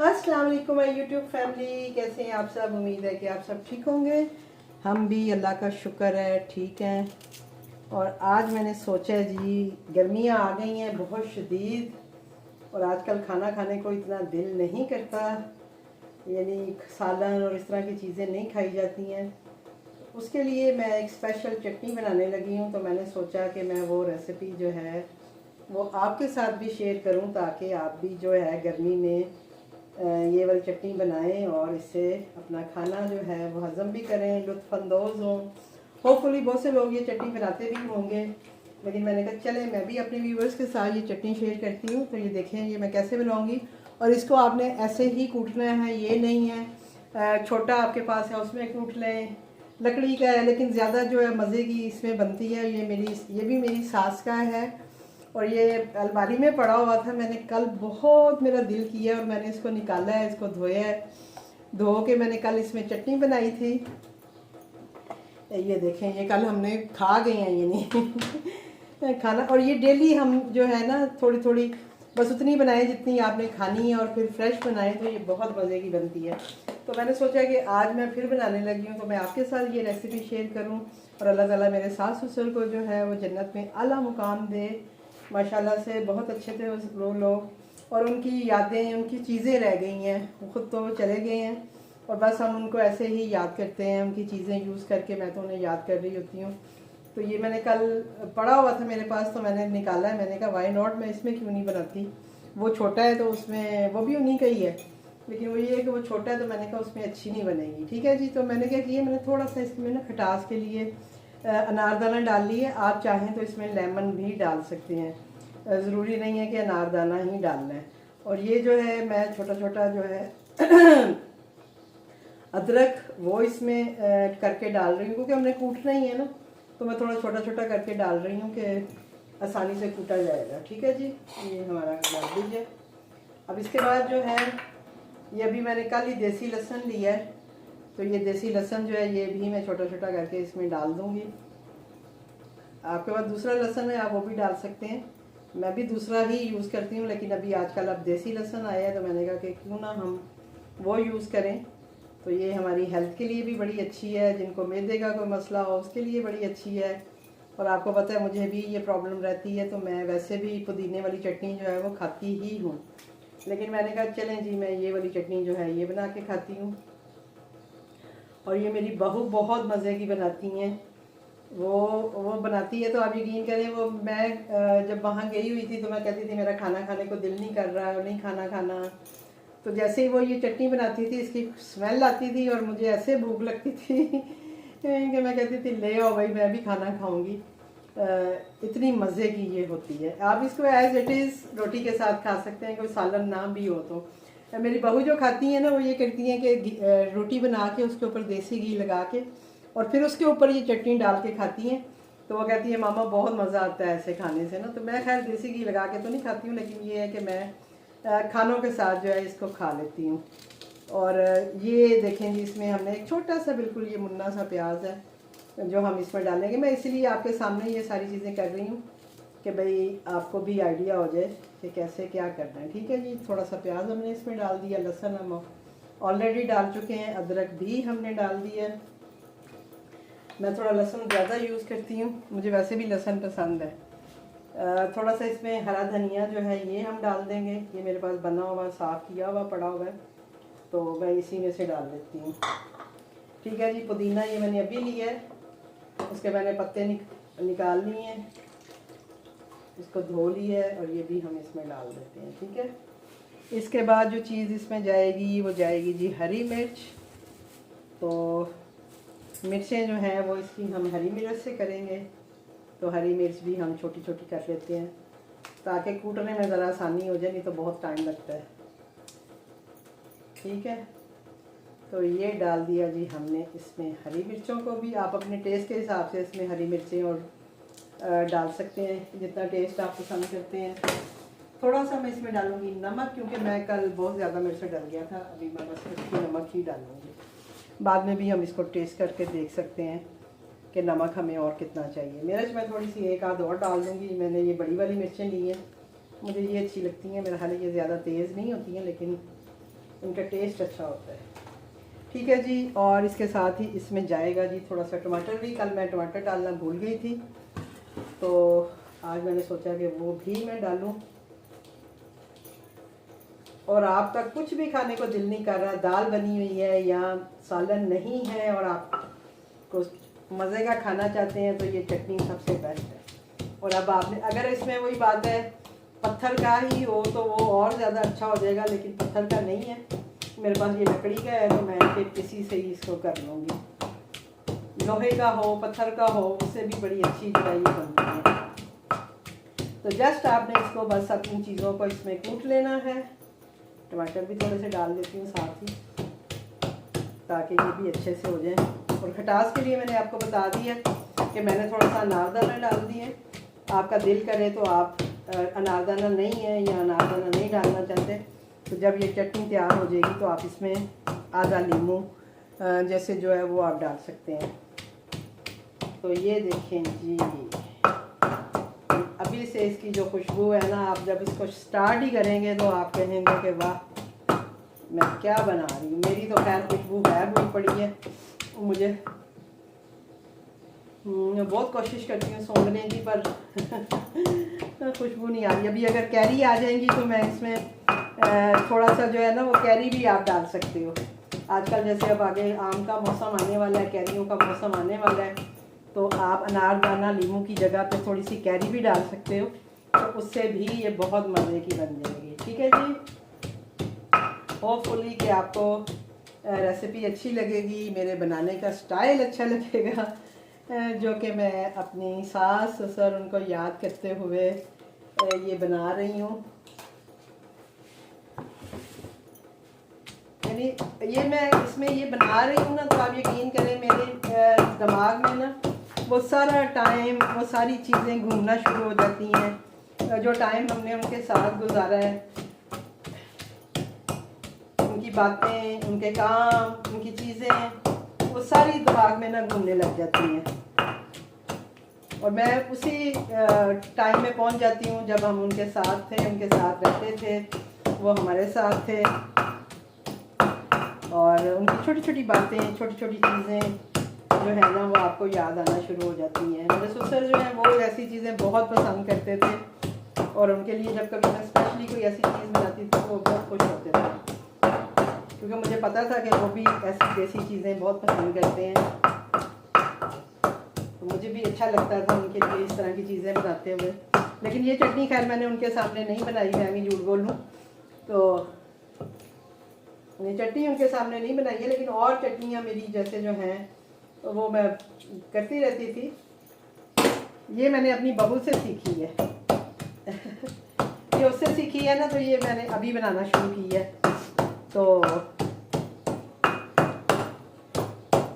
अस्सलाम वालेकुम my YouTube family, कैसे हैं आप सब। उम्मीद है कि आप सब ठीक होंगे। हम भी अल्लाह का शुक्र है ठीक हैं। और आज मैंने सोचा जी, गर्मियां आ गई हैं बहुत शदीद, और आजकल खाना खाने को इतना दिल नहीं करता, यानी सालन और इस तरह की चीज़ें नहीं खाई जाती हैं। उसके लिए मैं एक स्पेशल चटनी बनाने लगी हूँ। तो मैंने सोचा कि मैं वो रेसिपी जो है वो आपके साथ भी शेयर करूं, ताकि आप भी जो है गर्मी में ये वाली चटनी बनाएं और इससे अपना खाना जो है वो हज़म भी करें, लुत्फ़अंदोज़ हों। होपफुली बहुत से लोग ये चटनी बनाते भी होंगे, लेकिन मैंने कहा चले मैं भी अपने व्यूवर्स के साथ ये चटनी शेयर करती हूँ। तो ये देखें ये मैं कैसे बनाऊँगी। और इसको आपने ऐसे ही कूटना है, ये नहीं है छोटा आपके पास है उसमें कूट लें, लकड़ी का है, लेकिन ज़्यादा जो है मज़े की इसमें बनती है। ये भी मेरी सास का है, और ये अलमारी में पड़ा हुआ था। मैंने कल बहुत मेरा दिल किया और मैंने इसको निकाला है, इसको धोया है। धो के मैंने कल इसमें चटनी बनाई थी। ये देखें ये कल हमने खा गए हैं, ये नहीं खाना। और ये डेली हम जो है ना थोड़ी थोड़ी बस उतनी बनाएं जितनी आपने खानी है, और फिर फ्रेश बनाएं तो ये बहुत मज़े की बनती है। तो मैंने सोचा कि आज मैं फिर बनाने लगी हूँ तो मैं आपके साथ ये रेसिपी शेयर करूँ, और अल्लाह ताला मेरे सास ससुर को जो है वो जन्नत में आला मुकाम दे। माशाल्लाह से बहुत अच्छे थे वो लोग, और उनकी यादें, उनकी चीज़ें रह गई हैं। वो ख़ुद तो चले गए हैं और बस हम उनको ऐसे ही याद करते हैं, उनकी चीज़ें यूज़ करके मैं तो उन्हें याद कर रही होती हूँ। तो ये मैंने कल पड़ा हुआ था मेरे पास, तो मैंने निकाला है। मैंने कहा वाई नॉट, मैं इसमें क्यों नहीं बनाती। वो छोटा है तो उसमें, वो भी उन्हीं का ही है, लेकिन वो ये है कि वो छोटा है, तो मैंने कहा उसमें अच्छी नहीं बनेगी। ठीक है जी। तो मैंने क्या किया, मैंने थोड़ा सा इसमें ना खटास के लिए अनारदाना डाल लिए। आप चाहें तो इसमें लेमन भी डाल सकते हैं, ज़रूरी नहीं है कि अनारदाना ही डालना है। और ये जो है मैं छोटा छोटा जो है अदरक वो इसमें करके डाल रही हूँ, क्योंकि हमने कूटना ही है ना, तो मैं थोड़ा छोटा छोटा करके डाल रही हूँ कि आसानी से कूटा जाएगा। ठीक है जी। ये हमारा डाल दीजिए। अब इसके बाद जो है ये अभी मैंने कल ही देसी लहसुन लिया है, तो ये देसी लहसुन जो है ये भी मैं छोटा छोटा करके इसमें डाल दूँगी। आपके पास दूसरा लहसुन है आप वो भी डाल सकते हैं, मैं भी दूसरा ही यूज़ करती हूँ, लेकिन अभी आजकल अब देसी लहसुन आया है तो मैंने कहा कि क्यों ना हम वो यूज़ करें। तो ये हमारी हेल्थ के लिए भी बड़ी अच्छी है, जिनको मैदे का कोई मसला हो उसके लिए बड़ी अच्छी है। और आपको पता है मुझे भी ये प्रॉब्लम रहती है, तो मैं वैसे भी पुदीने वाली चटनी जो है वो खाती ही हूँ, लेकिन मैंने कहा चलें जी मैं ये वाली चटनी जो है ये बना के खाती हूँ। और ये मेरी बहू बहुत मज़े की बनाती हैं। वो बनाती है तो आप यकीन करें, वो मैं जब वहाँ गई हुई थी तो मैं कहती थी मेरा खाना खाने को दिल नहीं कर रहा, नहीं खाना खाना। तो जैसे ही वो ये चटनी बनाती थी इसकी स्मेल आती थी और मुझे ऐसे भूख लगती थी कि मैं कहती थी ले आओ भाई मैं भी खाना खाऊंगी। इतनी मज़े की ये होती है। आप इसको एज इट इज़ रोटी के साथ खा सकते हैं, कोई सालन ना भी हो तो। मेरी बहू जो खाती हैं ना वो ये करती हैं कि रोटी बना के उसके ऊपर देसी घी लगा के और फिर उसके ऊपर ये चटनी डाल के खाती हैं। तो वो कहती है मामा बहुत मज़ा आता है ऐसे खाने से ना। तो मैं खैर देसी घी लगा के तो नहीं खाती हूँ, लेकिन ये है कि मैं खानों के साथ जो है इसको खा लेती हूँ। और ये देखें जी, इसमें हमने एक छोटा सा बिल्कुल ये मुन्ना सा प्याज है जो हम इसमें डालेंगे। मैं इसलिए आपके सामने ये सारी चीज़ें कर रही हूँ कि भाई आपको भी आइडिया हो जाए कि कैसे क्या करना है। ठीक है जी। थोड़ा सा प्याज हमने इसमें डाल दिया, लहसुन हम ऑलरेडी डाल चुके हैं, अदरक भी हमने डाल दिया। मैं थोड़ा लहसुन ज़्यादा यूज़ करती हूँ, मुझे वैसे भी लहसुन पसंद है। थोड़ा सा इसमें हरा धनिया जो है ये हम डाल देंगे। ये मेरे पास बना हुआ साफ़ किया हुआ पड़ा हुआ है, तो मैं इसी में से डाल देती हूँ। ठीक है जी। पुदीना ये मैंने अभी लिया है, उसके मैंने पत्ते निकाल लिए हैं, इसको धो लिया है, और ये भी हम इसमें डाल देते हैं। ठीक है। इसके बाद जो चीज़ इसमें जाएगी वो जाएगी जी हरी मिर्च। तो मिर्चें जो हैं वो इसकी हम हरी मिर्च से करेंगे, तो हरी मिर्च भी हम छोटी छोटी कर लेते हैं ताकि कूटने में ज़रा आसानी हो जाए, नहीं तो बहुत टाइम लगता है। ठीक है। तो ये डाल दिया जी हमने इसमें हरी मिर्चों को भी। आप अपने टेस्ट के हिसाब से इसमें हरी मिर्चें और डाल सकते हैं जितना टेस्ट आप पसंद करते हैं। थोड़ा सा मैं इसमें डालूँगी नमक, क्योंकि मैं कल बहुत ज़्यादा मिर्च डल गया था। अभी मैं बस इसकी नमक ही डालूँगी, बाद में भी हम इसको टेस्ट करके देख सकते हैं कि नमक हमें और कितना चाहिए। मिर्च मैं थोड़ी सी एक आध और डाल दूँगी। मैंने ये बड़ी वाली मिर्चें ली हैं, मुझे ये अच्छी लगती हैं। मेरा हाल ये ज़्यादा तेज़ नहीं होती हैं, लेकिन उनका टेस्ट अच्छा होता है। ठीक है जी, और इसके साथ ही इसमें जाएगा जी थोड़ा सा टमाटर भी। कल मैं टमाटर डालना भूल गई थी, तो आज मैंने सोचा कि वो भी मैं डालूं। और आपका कुछ भी खाने को दिल नहीं कर रहा, दाल बनी हुई है या सालन नहीं है और आप कुछ मज़े का खाना चाहते हैं, तो ये चटनी सबसे बेस्ट है। और अब आपने अगर इसमें वही बात है पत्थर का ही हो तो वो और ज़्यादा अच्छा हो जाएगा, लेकिन पत्थर का नहीं है मेरे पास, ये लकड़ी का है, तो मैं फिर किसी से ही इसको कर लूँगी। लोहे का हो पत्थर का हो उससे भी बड़ी अच्छी जो है ये बनती है। तो जस्ट आपने इसको बस अपनी चीज़ों को इसमें कूट लेना है। टमाटर भी थोड़े से डाल देती हूँ साथ ही, ताकि ये भी अच्छे से हो जाए। और खटास के लिए मैंने आपको बता दिया कि मैंने थोड़ा सा अनारदाना डाल दिए। आपका दिल करे तो आप अनारदाना नहीं है या अनारदाना नहीं डालना चाहते, तो जब ये चटनी तैयार हो जाएगी तो आप इसमें आधा नींबू जैसे जो है वो आप डाल सकते हैं। तो ये देखें जी, अभी से इसकी जो खुशबू है ना, आप जब इसको स्टार्ट ही करेंगे तो आप कहेंगे कि वाह मैं क्या बना रही हूँ। मेरी तो खैर खुशबू है हुई पड़ी है, मुझे बहुत कोशिश करती हूँ सूंघने की, पर खुशबू नहीं आ रही। अभी अगर कैरी आ जाएंगी तो मैं इसमें थोड़ा सा जो है ना वो कैरी भी आप डाल सकते हो। आजकल जैसे अब आगे आम का मौसम आने वाला है, कैरियों का मौसम आने वाला है, तो आप अनारदाना नींबू की जगह पे थोड़ी सी कैरी भी डाल सकते हो, तो उससे भी ये बहुत मज़े की बन जाएगी। ठीक है जी, होपफुली कि आपको रेसिपी अच्छी लगेगी, मेरे बनाने का स्टाइल अच्छा लगेगा, जो कि मैं अपनी सास ससुर उनको याद करते हुए ये बना रही हूँ। यानी ये मैं इसमें ये बना रही हूँ ना, तो आप यकीन करें मेरे दिमाग में ना वो सारा टाइम वो सारी चीज़ें घूमना शुरू हो जाती हैं। जो टाइम हमने उनके साथ गुजारा है, उनकी बातें, उनके काम, उनकी चीज़ें, वो सारी दिमाग में ना घूमने लग जाती हैं। और मैं उसी टाइम में पहुंच जाती हूँ जब हम उनके साथ थे, उनके साथ रहते थे, वो हमारे साथ थे, और उनकी छोटी छोटी बातें, छोटी छोटी चीज़ें जो है ना वो आपको याद आना शुरू हो जाती हैं। मेरे ससुर जो हैं वो ऐसी चीज़ें बहुत पसंद करते थे, और उनके लिए जब कभी मैं स्पेशली कोई ऐसी चीज़ बनाती थी तो वो बहुत खुश होते थे, क्योंकि मुझे पता था कि वो भी ऐसी देसी चीज़ें बहुत पसंद करते हैं। तो मुझे भी अच्छा लगता था उनके लिए इस तरह की चीज़ें बनाते हुए। लेकिन ये चटनी खैर मैंने उनके सामने नहीं बनाई, मैं भी झूठ बोलूँ तो ये चटनी उनके सामने नहीं बनाई है, लेकिन और चटनियाँ मेरी जैसे जो हैं तो वो मैं करती रहती थी। ये मैंने अपनी बहू से सीखी है ये उससे सीखी है ना, तो ये मैंने अभी बनाना शुरू की है, तो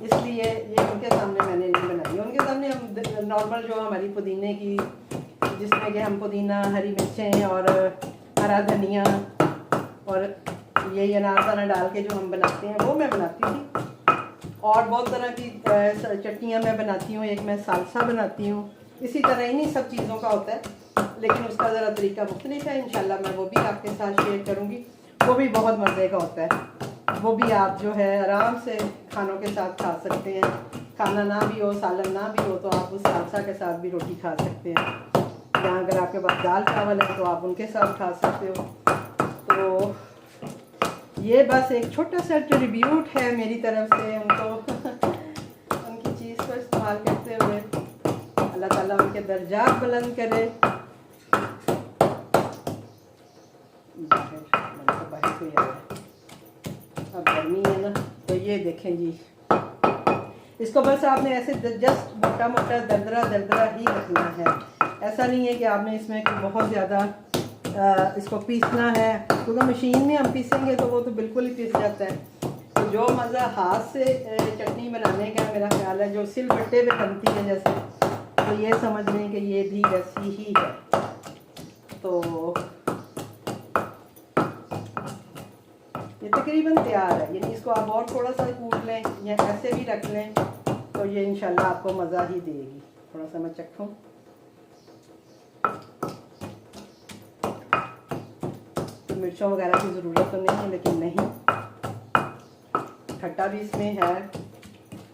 इसलिए ये उनके सामने मैंने नहीं बनाई। उनके सामने हम नॉर्मल जो हमारी पुदीने की, जिसमें कि हम पुदीना, हरी मिर्चें और हरा धनिया और यही अनारदाना डाल के जो हम बनाते हैं वो मैं बनाती थी। और बहुत तरह की चटनियाँ मैं बनाती हूँ। एक मैं सालसा बनाती हूँ, इसी तरह इन्हीं सब चीज़ों का होता है, लेकिन उसका ज़रा तरीका मुख्तलिफ है। इंशाल्लाह मैं वो भी आपके साथ शेयर करूँगी, वो भी बहुत मज़े का होता है। वो भी आप जो है आराम से खानों के साथ खा सकते हैं। खाना ना भी हो, सालन ना भी हो, तो आप उस सालसा के साथ भी रोटी खा सकते हैं, या अगर आपके पास दाल चावल है तो आप उनके साथ खा सकते हो। तो ये बस एक छोटा सा ट्रिब्यूट है मेरी तरफ से उनको उनकी चीज़ को इस्तेमाल करते हुए। अल्लाह ताला उनके दर्जात बुलंद करे। बाहर कोई आ है, अब गर्मी है ना, तो ये देखें जी, इसको बस आपने ऐसे जस्ट मोटा मोटा दरदरा दरदरा ही रखना है। ऐसा नहीं है कि आपने इसमें बहुत ज़्यादा इसको पीसना है, क्योंकि मशीन में हम पीसेंगे तो वो तो बिल्कुल ही पीस जाता है। तो जो मज़ा हाथ से चटनी बनाने का मेरा ख्याल है, जो सिलबट्टे पे बनती है जैसे, तो ये समझ लें कि ये भी वैसी ही है। तो ये तकरीबन तैयार है, यानी इसको आप और थोड़ा सा कूट लें या ऐसे भी रख लें, तो ये इंशाल्लाह आपको मज़ा ही देगी। थोड़ा सा मैं चखूँ, मिर्चों वगैरह की ज़रूरत तो नहीं है, लेकिन नहीं, खट्टा भी इसमें है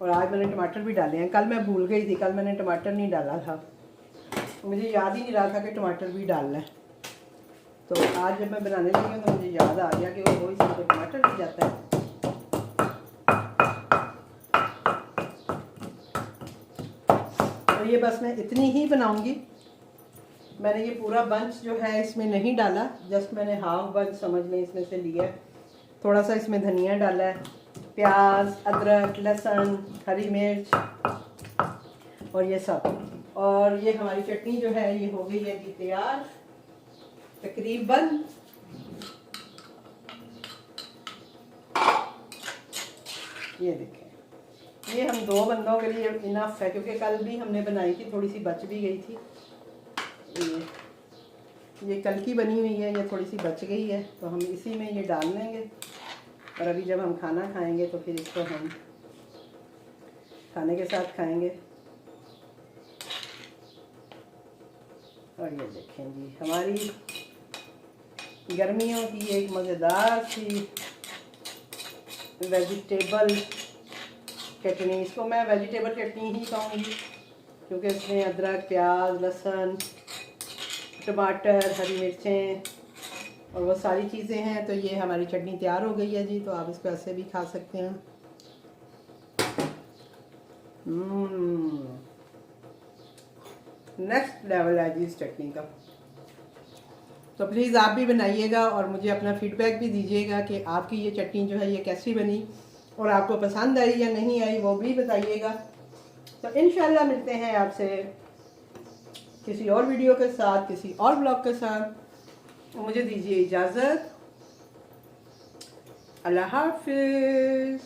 और आज मैंने टमाटर भी डाले हैं। कल मैं भूल गई थी, कल मैंने टमाटर नहीं डाला था, मुझे याद ही नहीं रहा था कि टमाटर भी डालना है। तो आज जब मैं बनाने लगी हूँ तो मुझे याद आ गया कि वो इसमें तो टमाटर भी जाता है। तो ये बस मैं इतनी ही बनाऊंगी। मैंने ये पूरा बंच जो है इसमें नहीं डाला, जस्ट मैंने हाफ बंच समझ लें इसमें से लिया है। थोड़ा सा इसमें धनिया डाला है, प्याज, अदरक, लहसुन, हरी मिर्च और ये सब। और ये हमारी चटनी जो है ये हो गई है जी तैयार तकरीबन। ये देखें, ये हम 2 बंदों के लिए इनफ है, क्योंकि कल भी हमने बनाई थी, थोड़ी सी बच भी गई थी। ये कल की बनी हुई है, ये थोड़ी सी बच गई है तो हम इसी में ये डाल लेंगे। और अभी जब हम खाना खाएंगे तो फिर इसको हम खाने के साथ खाएंगे। और ये देखें जी हमारी गर्मियों की एक मज़ेदार सी वेजिटेबल चटनी, इसको मैं वेजिटेबल चटनी ही कहूँगी, क्योंकि इसमें अदरक, प्याज, लहसुन, टमाटर, हरी मिर्चें और वो सारी चीज़ें हैं। तो ये हमारी चटनी तैयार हो गई है जी। तो आप इसको ऐसे भी खा सकते हैं। नेक्स्ट लेवल है जी इस चटनी का। तो प्लीज़ आप भी बनाइएगा और मुझे अपना फीडबैक भी दीजिएगा कि आपकी ये चटनी जो है ये कैसी बनी और आपको पसंद आई या नहीं आई, वो भी बताइएगा। तो इंशाल्लाह मिलते हैं आपसे किसी और वीडियो के साथ, किसी और ब्लॉग के साथ। मुझे दीजिए इजाज़त। अल्लाह हाफिज़।